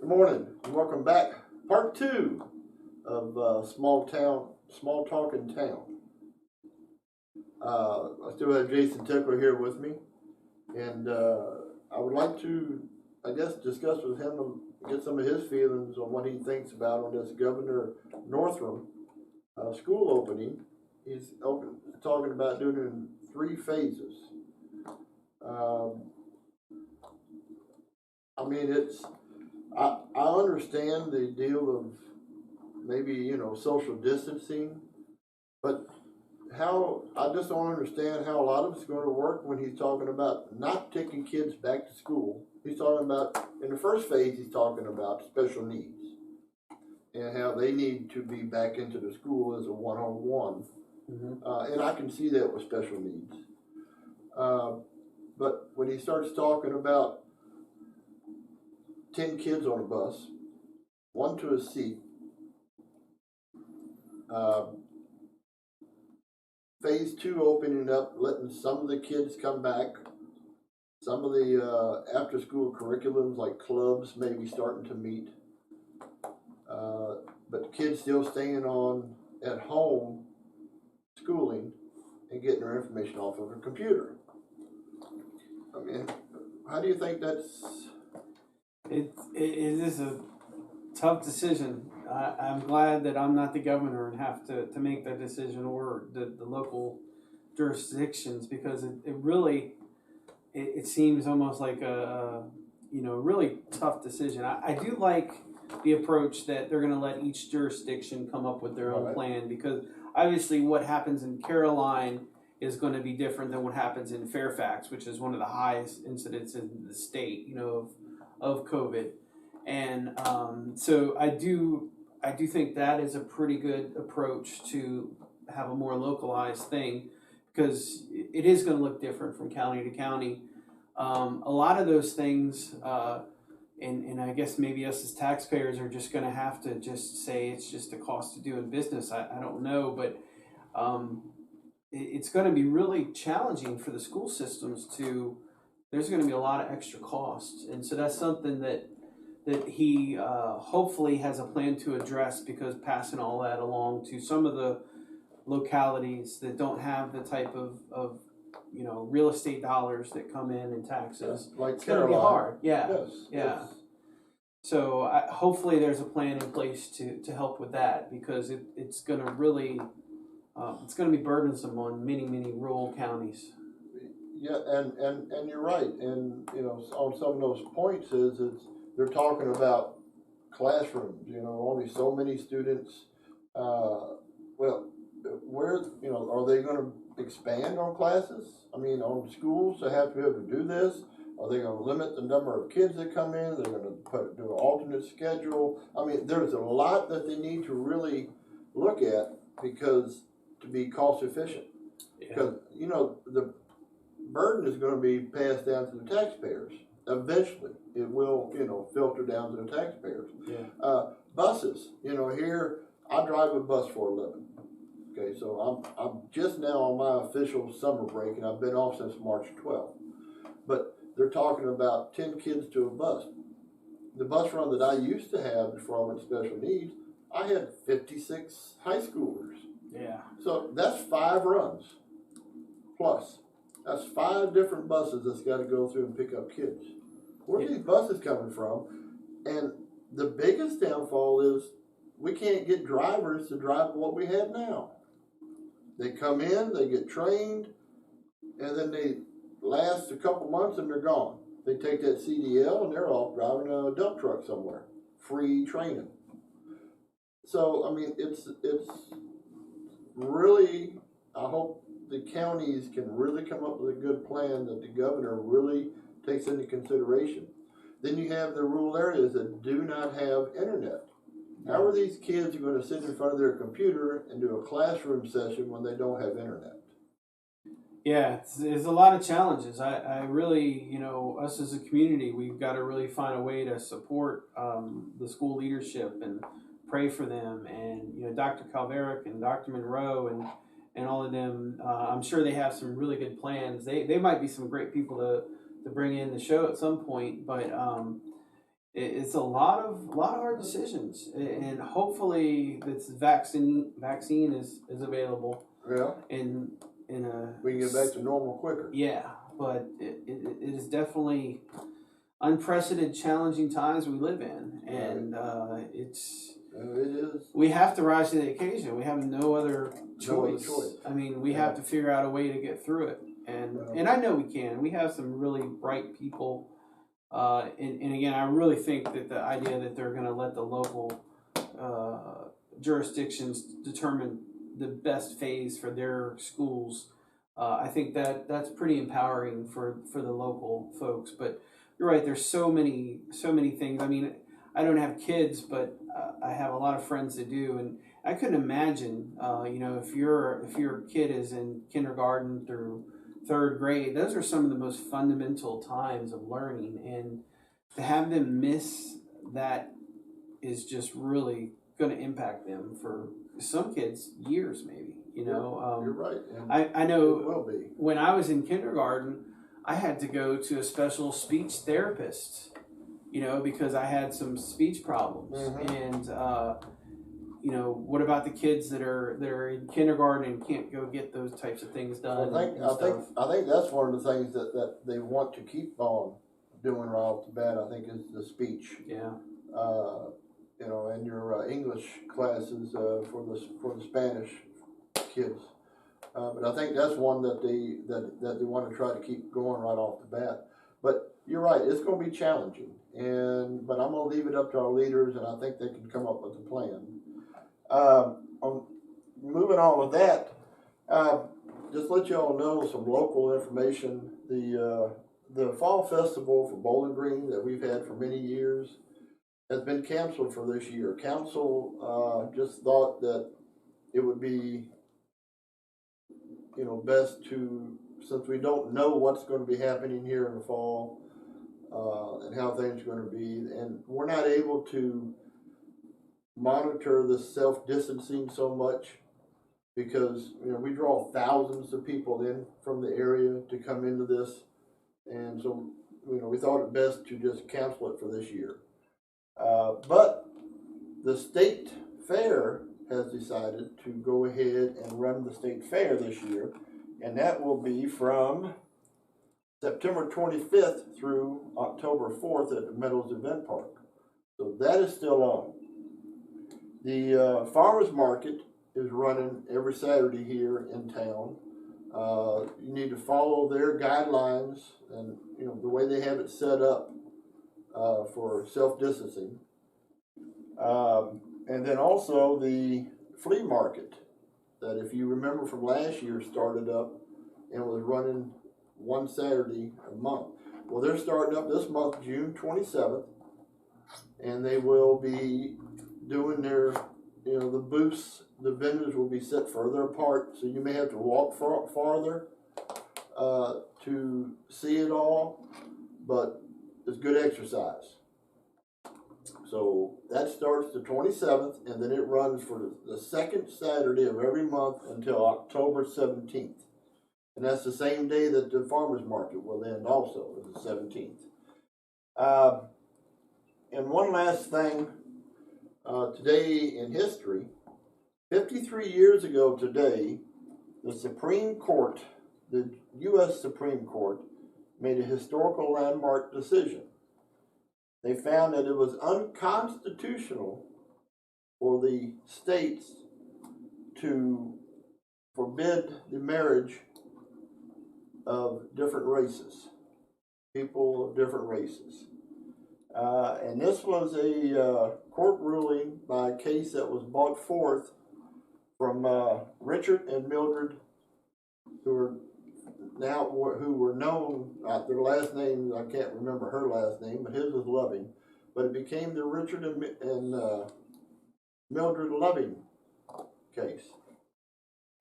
Good morning, and welcome back. Part two of Small Talk in Town. I still have Jason Tickler here with me, and I would like to, discuss with him and get some of his feelings on what he thinks about on this Governor Northam school opening. He's talking about doing it in 3 phases. I understand the deal of maybe, social distancing, but I just don't understand how a lot of it's going to work when he's talking about not taking kids back to school. He's talking about, in the first phase, he's talking about special needs and how they need to be back into the school as a one-on-one. And I can see that with special needs. But when he starts talking about 10 kids on a bus, 1 to a seat, phase 2 opening up, letting some of the kids come back, some of the after school curriculums like clubs maybe starting to meet, but kids still staying on at home schooling and getting their information off of a computer. I mean, how do you think that's... It is a tough decision. I'm glad that I'm not the governor and have to make that decision, or the local jurisdictions, because it really seems almost like a really tough decision. I do like the approach that they're going to let each jurisdiction come up with their own plan, because obviously what happens in Caroline is going to be different than what happens in Fairfax, which is one of the highest incidents in the state, of COVID. And so I do think that is a pretty good approach to have a more localized thing, because it is going to look different from county to county. A lot of those things, and I guess maybe us as taxpayers are just going to have to just say it's just the cost of doing business. I don't know, but it's going to be really challenging for the school systems there's going to be a lot of extra costs. And so that's something that he hopefully has a plan to address, because passing all that along to some of the localities that don't have the type of real estate dollars that come in taxes, like it's going to be hard. Yes. So hopefully there's a plan in place to help with that, because it's going to really it's going to be burdensome on many rural counties. Yeah, and you're right. And on some of those points they're talking about classrooms. Only so many students. Where are they going to expand on classes? I mean, on schools to have to be able to do this? Are they going to limit the number of kids that come in? They're going to do an alternate schedule. I mean, there's a lot that they need to really look at, because to be cost efficient. Because the burden is going to be passed down to the taxpayers. Eventually, it will filter down to the taxpayers. Buses. Here I drive a bus for a living. Okay, so I'm just now on my official summer break, and I've been off since March 12th. But they're talking about 10 kids to a bus. The bus run that I used to have before I went special needs, I had 56 high schoolers. Yeah. So that's 5 runs plus. That's 5 different buses that's got to go through and pick up kids. Where are these buses coming from? And the biggest downfall is we can't get drivers to drive what we have now. They come in, they get trained, and then they last a couple months and they're gone. They take that CDL and they're off driving a dump truck somewhere. Free training. So, I mean, it's really, I hope the counties can really come up with a good plan that the governor really takes into consideration. Then you have the rural areas that do not have internet. How are these kids going to sit in front of their computer and do a classroom session when they don't have internet? Yeah, it's a lot of challenges. I really, us as a community, we've got to really find a way to support the school leadership and pray for them. And, Dr. Calveric and Dr. Monroe and all of them, I'm sure they have some really good plans. They might be some great people to bring in the show at some point, but it's a lot of hard decisions, and hopefully this vaccine is available Yeah, in a we can get back to normal quicker. yeah, but it is definitely unprecedented, challenging times we live in, and it's. It is. We have to rise to the occasion. We have no other No other choice. choice. I mean, we Yeah. have to figure out a way to get through it, and Yeah. and I know we can. We have some really bright people, and again, I really think that the idea that they're going to let the local jurisdictions determine the best phase for their schools, I think that's pretty empowering for the local folks. But you're right. There's so many things. I mean, I don't have kids, but I have a lot of friends that do, and I couldn't imagine, if your kid is in kindergarten through third grade, those are some of the most fundamental times of learning, and to have them miss that is just really going to impact them for some kids years, maybe. You're right. And I know it will be. when I was in kindergarten, I had to go to a special speech therapist, because I had some speech problems. Mhm. And what about the kids that are in kindergarten and can't go get those types of things done? I think that's one of the things that they want to keep on doing right off the bat. I think is the speech. Yeah. In your English classes for the Spanish kids. But I think that's one that they want to try to keep going right off the bat. But you're right, it's going to be challenging, but I'm going to leave it up to our leaders, and I think they can come up with a plan. Moving on with that, just let you all know some local information. The fall festival for Bowling Green that we've had for many years has been canceled for this year. Council just thought that it would be best to, since we don't know what's going to be happening here in the fall and how things are going to be, and we're not able to monitor the self-distancing so much because we draw thousands of people in from the area to come into this, and so we thought it best to just cancel it for this year. But the state fair has decided to go ahead and run the state fair this year, and that will be from September 25th through October 4th at the Meadows Event Park. So that is still on. The farmers market is running every Saturday here in town. You need to follow their guidelines and the way they have it set up for self-distancing. And then also the flea market that, if you remember from last year, started up and was running one Saturday a month. Well, they're starting up this month, June 27th, and they will be doing their, the booths, the vendors will be set further apart, so you may have to walk farther to see it all, but it's good exercise. So that starts the 27th, and then it runs for the second Saturday of every month until October 17th. And that's the same day that the farmers market will end also, is the 17th. And one last thing, today in history, 53 years ago today, the Supreme Court, the U.S. Supreme Court, made a historical landmark decision. They found that it was unconstitutional for the states to forbid the marriage of different races, people of different races. And this was a court ruling by a case that was brought forth from Richard and Mildred, who were known, their last names, I can't remember her last name, but his was Loving. But it became the Richard and Mildred Loving case.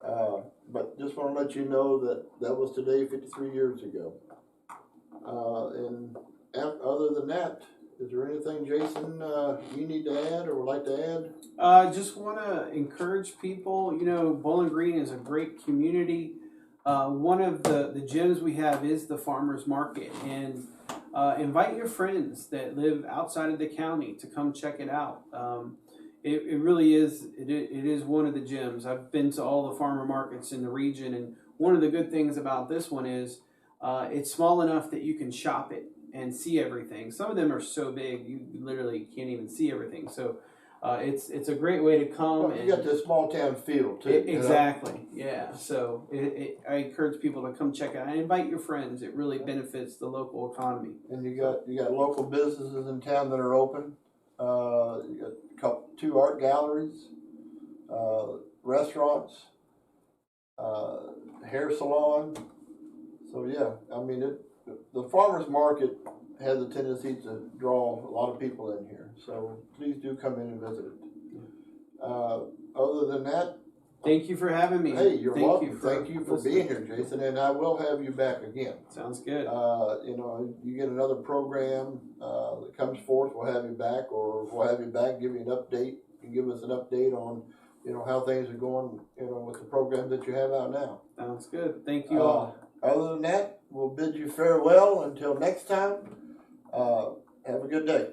But just want to let you know that was today, 53 years ago. And other than that, is there anything, Jason, you need to add or would like to add? I just want to encourage people. Bowling Green is a great community. One of the gyms we have is the farmers market, and invite your friends that live outside of the county to come check it out. It really is, it is one of the gems. I've been to all the farmer markets in the region, and one of the good things about this one is it's small enough that you can shop it and see everything. Some of them are so big you literally can't even see everything. So it's a great way to come. Well, you got this small town feel too. Exactly, yeah. So I encourage people to come check it out. And invite your friends. It really benefits the local economy. And you got local businesses in town that are open. You got two art galleries, restaurants, hair salon. So yeah, I mean the farmers market has a tendency to draw a lot of people in here. So please do come in and visit it. Other than that, thank you for having me. hey, you're welcome. Thank You for being here, Jason, and I will have you back again. Sounds good. You get another program that comes forth, we'll have you back, or we'll have you back, give you an update, and give us an update on, how things are going, with the program that you have out now. Sounds good. Thank you all. Other than that, we'll bid you farewell until next time. Have a good day.